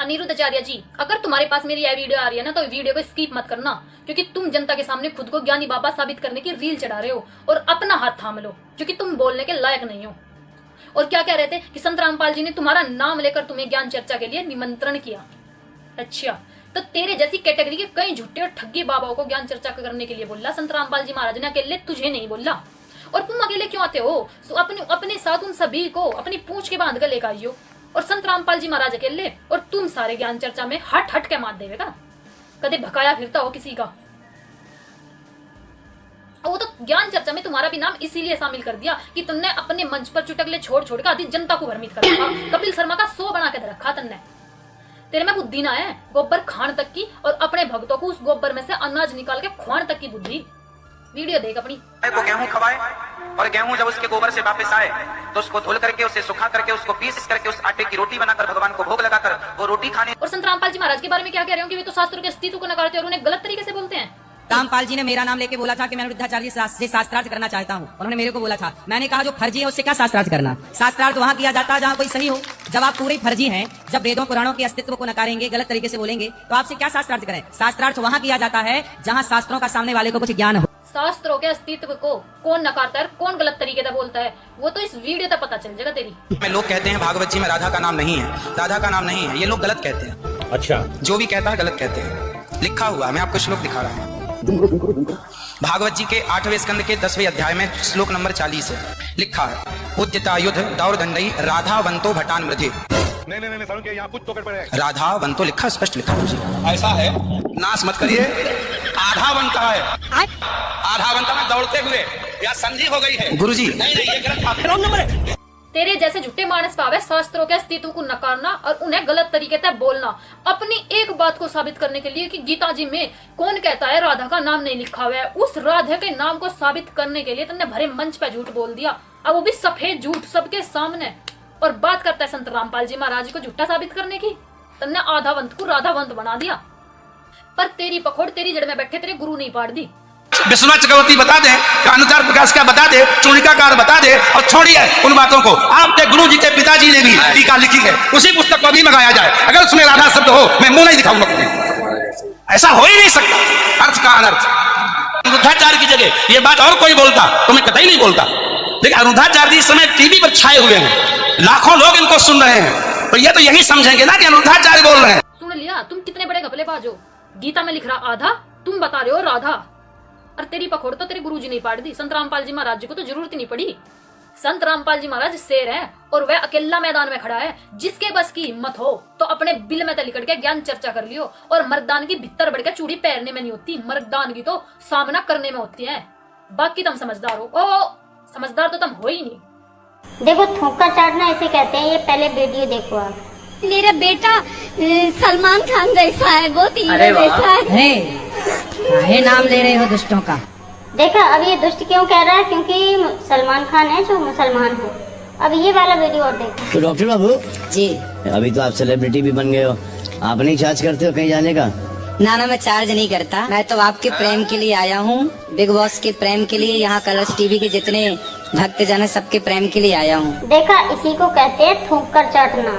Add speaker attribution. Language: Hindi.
Speaker 1: अनिरुद्ध आचार्य जी, अगर तुम्हारे पास मेरी यह वीडियो आ रही है ना तो वीडियो को स्किप मत करना, क्योंकि तुम जनता के सामने खुद को ज्ञानी बाबा साबित करने की रील चढ़ा रहे हो और अपना हाथ थाम लो, क्योंकि तुम बोलने के लायक नहीं हो। और क्या कह रहे थे कि संत रामपाल जी ने तुम्हारा नाम लेकर तुम्हें ज्ञान चर्चा के लिए निमंत्रण किया। अच्छा, तो तेरे जैसी कैटेगरी के कई झूठे और ठगी बाबाओं को ज्ञान चर्चा करने के लिए बोला संत रामपाल जी महाराज ने, अकेले तुझे नहीं बोला। और तुम अकेले क्यों आते हो? अपने साथ उन सभी को अपनी पूंछ के बांध कर लेकर आइयो। और संत रामपाल जी महाराज अकेले और तुम सारे ज्ञान चर्चा में हट हट के मार देगा। कदे भकाया फिरता हो किसी का? वो तो ज्ञान चर्चा में तुम्हारा भी नाम इसीलिए शामिल कर दिया कि तुमने अपने मंच पर चुटकले छोड़ छोड़ कर आधी जनता को भ्रमित कर रखा। कपिल शर्मा का शो बना के रखा तुमने। तेरे में बुद्धि ना है, गोबर खान तक की, और अपने भक्तों को उस गोबर में से अनाज निकाल के खुआन तक की बुद्धि। वीडियो देख अपनी।
Speaker 2: वो गेहूं खवाए और गेहूं जब उसके गोबर से वापस आए तो उसको धुल करके, उसे सुखा करके, उसको पीस करके उस आटे की रोटी बनाकर भगवान को भोग लगाकर वो रोटी खाने।
Speaker 1: और संत रामपाल जी महाराज के बारे में क्या कह रहे हो कि वे तो शास्त्रों के अस्तित्व को नकारते और उन्हें गलत तरीके से बोलते हैं।
Speaker 3: रामपाल जी ने मेरा नाम लेके बोला था कि मैं अनिरुद्धाचार्य से शास्त्रार्थ करना चाहता हूँ। उन्होंने मेरे को बोला था, मैंने कहा जो फर्जी है उससे क्या शास्त्रार्थ करना। शास्त्रार्थ वहाँ किया जाता है जहाँ कोई सही हो। जब आप पूरे फर्जी हैं, जब वेदों पुराणों के अस्तित्व को नकारेंगे, गलत तरीके से बोलेंगे, तो आपसे क्या शास्त्रार्थ करें। शास्त्रार्थ वहाँ किया जाता है जहाँ शास्त्रों का सामने वाले को कुछ ज्ञान हो।
Speaker 1: शास्त्रों के अस्तित्व को कौन नकारता है, कौन गलत तरीके से बोलता है, वो तो इस वीडियो तक पता चल जाएगा तेरी।
Speaker 2: लोग कहते हैं भागवत जी में राधा का नाम नहीं है, राधा का नाम नहीं है, ये लोग गलत कहते हैं।
Speaker 4: अच्छा,
Speaker 2: जो भी कहता है गलत कहते हैं। लिखा हुआ, मैं आपको श्लोक दिखा रहा हूँ। भागवत जी के 8वें स्कंद के 10वें अध्याय में श्लोक नंबर 40 है, लिखा है, उद्यता युद्ध दौरदंडई राधावंतो भटान मृधे।
Speaker 4: नहीं सारुण के यहाँ कुछ तो गड़बड़ है।
Speaker 2: राधावंतो लिखा, स्पष्ट लिखा है।
Speaker 4: ऐसा है,
Speaker 2: नाश मत करिए।
Speaker 4: आधावन कहा है? आधावन में दौड़ते हुए या संधि हो गई है
Speaker 2: गुरुजी।
Speaker 4: नहीं ये गलत बात है, रॉन्ग नंबर है।
Speaker 1: तेरे जैसे झूठे मानस का है शास्त्रों के अस्तित्व को नकारना और उन्हें गलत तरीके से बोलना, अपनी एक बात को साबित करने के लिए कि गीता जी में कौन कहता है राधा का नाम नहीं लिखा हुआ है, उस राधा के नाम को साबित करने के लिए तुमने भरे मंच पे झूठ बोल दिया, अब वो भी सफेद झूठ सबके सामने। और बात करता है संत रामपाल जी महाराज को झूठा साबित करने की। तुमने आधावंत को राधावंत बना दिया, पर तेरी पखोड़ तेरी जड़ में बैठे तेरे गुरु नहीं पाड़ दी।
Speaker 2: विश्वनाथ चक्रवर्ती बता दे, अनुचार प्रकाश का बता दे, चूड़िकाकार बता दे, और छोड़िए उन बातों को। आपके गुरु जी के पिताजी ने भी टीका लिखी है, उसी पुस्तक को भी मंगाया जाए। अगर उसमें राधा शब्द हो, मैं मुंह नहीं दिखाऊंगा। ऐसा हो ही नहीं सकता। अर्थ का अनर्थ। अनिरुद्धाचार्य की जगह ये बात और कोई बोलता तो मैं कतई नहीं बोलता, लेकिन अनिरुद्धाचार्य जी इस समय टीवी पर छाए हुए हैं, लाखों लोग इनको सुन रहे हैं, तो ये तो यही समझेंगे ना कि अनिरुद्धाचार्य बोल रहे हैं।
Speaker 1: सुन लिया, तुम कितने बड़े घपलेबाज हो। गीता में लिख रहा आधा, तुम बता रहे हो राधा। और तेरी पखोड़ तो तेरे गुरुजी नहीं पाड़ दी। संत रामपाल जी महाराज जी को तो जरूरत ही नहीं पड़ी। संत रामपाल जी महाराज शेर है और वह अकेला मैदान में खड़ा है। जिसके बस की हिम्मत हो तो अपने बिल में लिकड़ के ज्ञान चर्चा कर लियो। और मर्दान की भीतर बढ़ के चूड़ी पहनने में नहीं होती, मर्दान की तो सामना करने में होती है। बाकी तुम समझदार हो। ओ समझदार तो तुम हो ही नहीं।
Speaker 5: देखो, थूका चाटना ऐसे कहते हैं। ये पहले वीडियो देखो आप।
Speaker 6: मेरा बेटा सलमान खान जैसा है, बहुत ही जैसा है।
Speaker 3: काहे नाम ले रहे हो दुष्टों का?
Speaker 5: देखा, अब ये दुष्ट क्यों कह रहा है? क्योंकि सलमान खान है जो मुसलमान है। अब ये वाला वीडियो और देखो।
Speaker 7: तो डॉक्टर बाबू
Speaker 6: जी,
Speaker 7: अभी तो आप सेलिब्रिटी भी बन गए हो, आप नहीं चार्ज करते हो कहीं जाने का?
Speaker 6: ना मैं चार्ज नहीं करता। मैं तो आपके प्रेम के लिए आया हूँ, बिग बॉस के प्रेम के लिए, यहाँ कलर्स टीवी के जितने भक्तजन है सबके प्रेम के लिए आया हूँ।
Speaker 5: देखा, इसी को कहते हैं थूक कर चाटना।